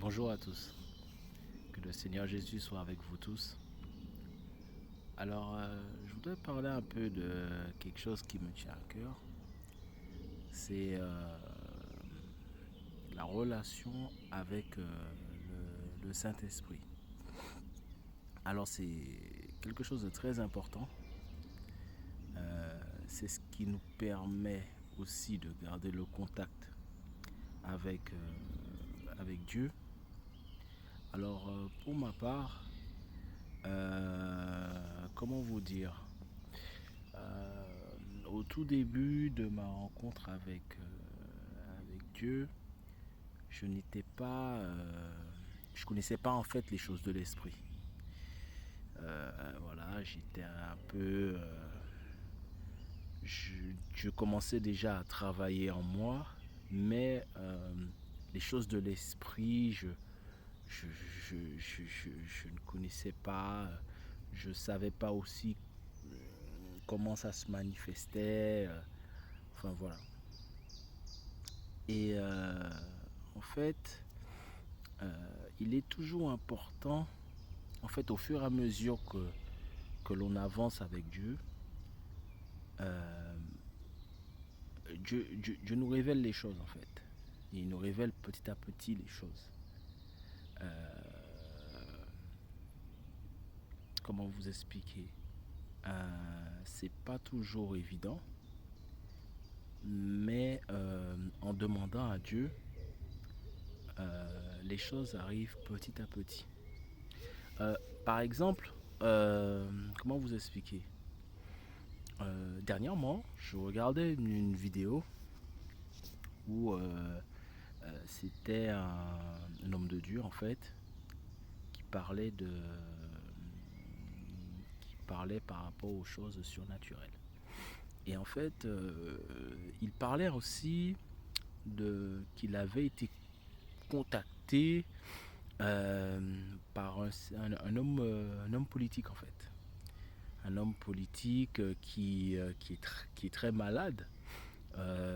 Bonjour à tous, que le Seigneur Jésus soit avec vous tous. Alors, je voudrais parler un peu de quelque chose qui me tient à cœur. C'est la relation avec le Saint-Esprit. Alors, c'est quelque chose de très important. C'est ce qui nous permet aussi de garder le contact avec Dieu. Alors, pour ma part, comment vous dire? Au tout début de ma rencontre avec Dieu, je n'étais pas, je connaissais pas en fait les choses de l'esprit. Voilà, j'étais un peu, je commençais déjà à travailler en moi, mais les choses de l'esprit, je, je ne connaissais pas, je savais pas aussi comment ça se manifestait. Enfin voilà. Et en fait, il est toujours important, en fait, au fur et à mesure que l'on avance avec Dieu, euh, Dieu nous révèle les choses, en fait. Il nous révèle petit à petit les choses. Comment vous expliquer? C'est pas toujours évident, mais en demandant à Dieu, les choses arrivent petit à petit. Euh, Par exemple, comment vous expliquer? Dernièrement, je regardais une vidéo où c'était un homme de Dieu en fait qui parlait qui parlait par rapport aux choses surnaturelles. Et en fait, il parlait aussi de qu'il avait été contacté par un homme politique en fait. Un homme politique qui est très malade.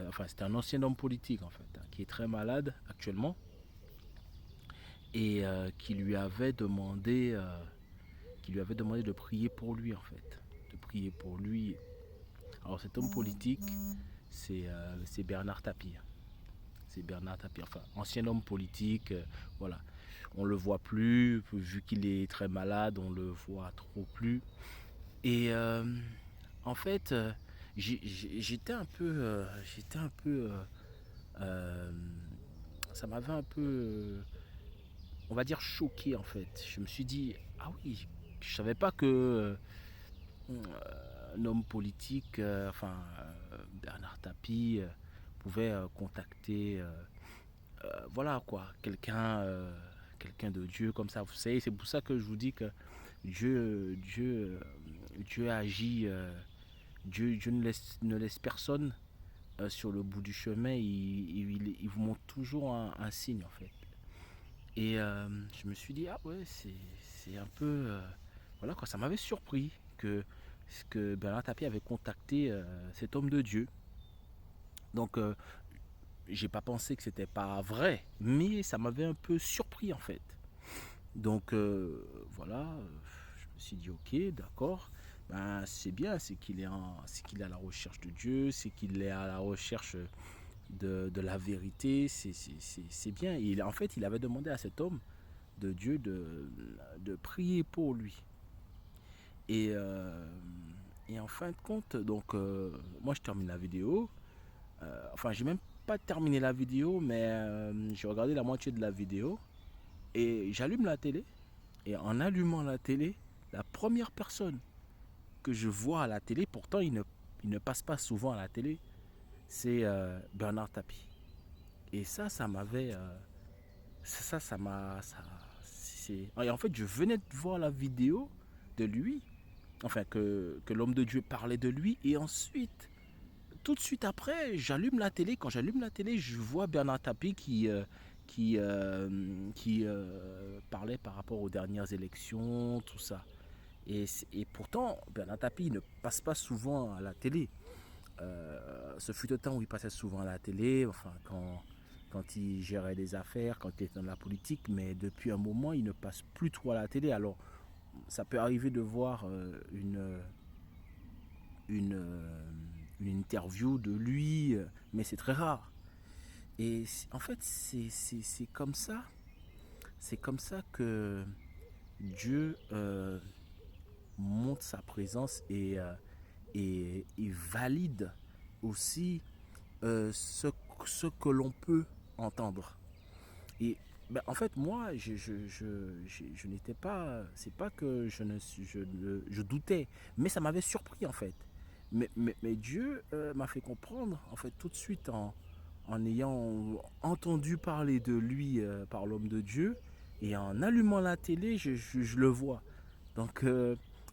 Enfin, c'est un ancien homme politique en fait, hein, qui est très malade actuellement et qui lui avait demandé de prier pour lui en fait, de prier pour lui. Alors cet homme politique, c'est Bernard Tapie. C'est Bernard Tapie, enfin ancien homme politique, voilà. On le voit plus, vu qu'il est très malade, on le voit trop plus. Et en fait, j'étais un peu, euh, ça m'avait un peu, on va dire choqué en fait. Je me suis dit, ah oui, je savais pas que un homme politique, Bernard Tapie, pouvait contacter, voilà quoi, quelqu'un de Dieu comme ça. Vous savez, c'est pour ça que je vous dis que Dieu agit. Dieu ne laisse personne sur le bout du chemin. Il vous montre toujours un signe en fait. Et je me suis dit, ah ouais, c'est un peu. Voilà quoi, ça m'avait surpris que Bernard Tapie avait contacté cet homme de Dieu. Donc, j'ai pas pensé que c'était pas vrai, mais ça m'avait un peu surpris en fait. Donc, voilà, je me suis dit, ok, d'accord. Ben, c'est bien, c'est qu'il est à la recherche de Dieu, c'est qu'il est à la recherche de la vérité, c'est bien. Et en fait, il avait demandé à cet homme de Dieu de prier pour lui. Et, et en fin de compte, donc, moi je termine la vidéo. Enfin, j'ai même pas terminé la vidéo, mais j'ai regardé la moitié de la vidéo. Et j'allume la télé. Et en allumant la télé, la première personne que je vois à la télé, pourtant il ne passe pas souvent à la télé, c'est Bernard Tapie. Et ça m'avait. Ça m'a. Et en fait, je venais de voir la vidéo de lui, enfin que l'homme de Dieu parlait de lui, et ensuite, tout de suite après, j'allume la télé. Quand j'allume la télé, je vois Bernard Tapie qui parlait par rapport aux dernières élections, tout ça. Et pourtant, Bernard Tapie ne passe pas souvent à la télé. Ce fut le temps où il passait souvent à la télé, enfin, quand il gérait des affaires, quand il était dans la politique, mais depuis un moment, il ne passe plus trop à la télé. Alors, ça peut arriver de voir une, une interview de lui, mais c'est très rare. Et en fait, c'est comme ça que Dieu montre sa présence et valide aussi ce que l'on peut entendre. Et ben, en fait, moi, je n'étais pas. C'est pas que je doutais, mais ça m'avait surpris en fait. Mais Dieu m'a fait comprendre, en fait, tout de suite en ayant entendu parler de lui par l'homme de Dieu et en allumant la télé, je le vois. Donc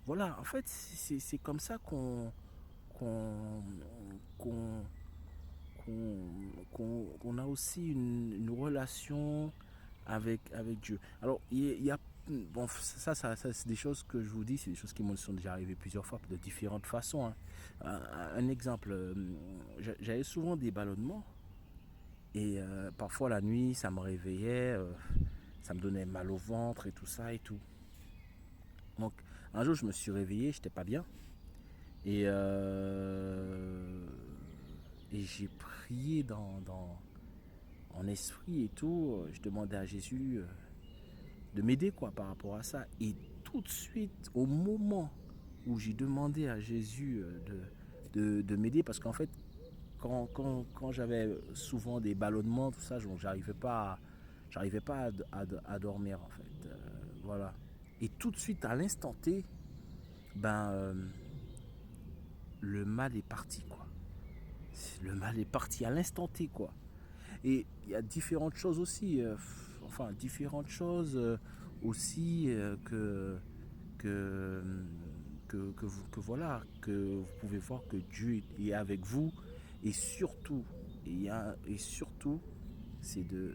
voilà, en fait, c'est comme ça qu'on qu'on qu'on a aussi une relation avec Dieu. Alors, il y a bon, ça c'est des choses que je vous dis, c'est des choses qui me sont déjà arrivées plusieurs fois de différentes façons. Hein. Un exemple, j'avais souvent des ballonnements et parfois la nuit, ça me réveillait, ça me donnait mal au ventre et tout ça et tout. Donc, un jour, je me suis réveillé, j'étais pas bien et j'ai prié en esprit et tout. Je demandais à Jésus de m'aider quoi par rapport à ça. Et tout de suite, au moment où j'ai demandé à Jésus de m'aider, parce qu'en fait, quand j'avais souvent des ballonnements, tout ça, j'arrivais pas à dormir en fait. Voilà. Et tout de suite, à l'instant T, ben, le mal est parti quoi. Le mal est parti à l'instant T quoi. Et il y a différentes choses aussi, différentes choses aussi que, voilà, que vous pouvez voir que Dieu est avec vous. Et surtout, et surtout, c'est euh,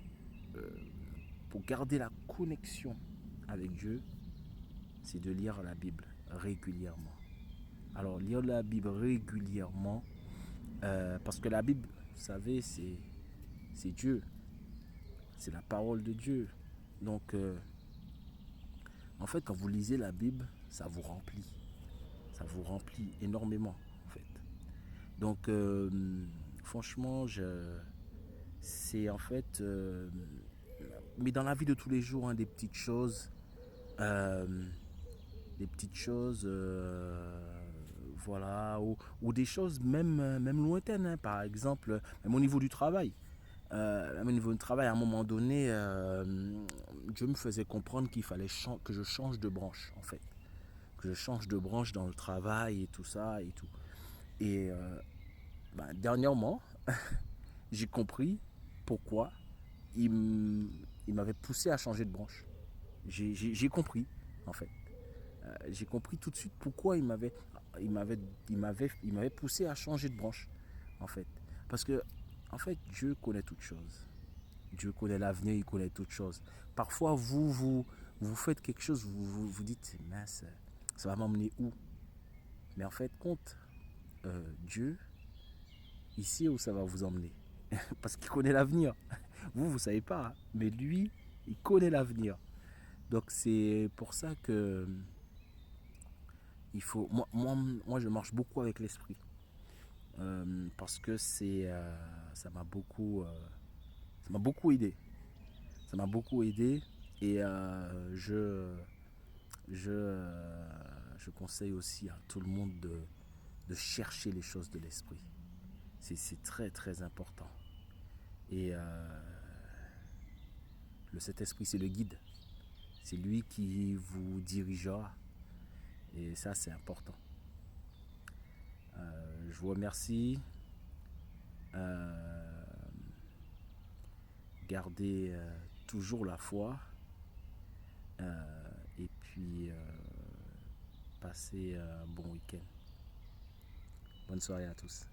pour garder la connexion avec Dieu, c'est de lire la Bible régulièrement. Alors, lire la Bible régulièrement, parce que la Bible, vous savez, c'est Dieu. C'est la parole de Dieu. Donc, en fait, quand vous lisez la Bible, ça vous remplit. Ça vous remplit énormément, en fait. Donc, franchement, c'est en fait, mais dans la vie de tous les jours, hein, euh, des petites choses, voilà, ou des choses même lointaines, hein, par exemple, même au niveau du travail. Même au niveau du travail, à un moment donné, Dieu me faisait comprendre qu'il fallait que je change de branche, en fait. Que je change de branche dans le travail et tout ça et tout. Et dernièrement, j'ai compris pourquoi il m'avait poussé à changer de branche. J'ai compris, en fait. J'ai compris tout de suite pourquoi il m'avait, il m'avait poussé à changer de branche, en fait. Parce que, en fait, Dieu connaît toutes choses. Dieu connaît l'avenir, il connaît toutes choses. Parfois, vous faites quelque chose, vous dites, mince, ça va m'emmener où? Mais en fait, compte, Dieu, il sait où ça va vous emmener. Parce qu'il connaît l'avenir. Vous ne savez pas, hein. Mais lui, il connaît l'avenir. Donc c'est pour ça que il faut. Moi, je marche beaucoup avec l'esprit. Parce que ça m'a beaucoup aidé. Ça m'a beaucoup aidé. Et je, euh, je conseille aussi à tout le monde de chercher les choses de l'esprit. C'est très très important. Et le Saint-Esprit, c'est le guide. C'est lui qui vous dirigera. Et ça, c'est important. Je vous remercie. Euh, Gardez toujours la foi. Et puis, passez un bon week-end. Bonne soirée à tous.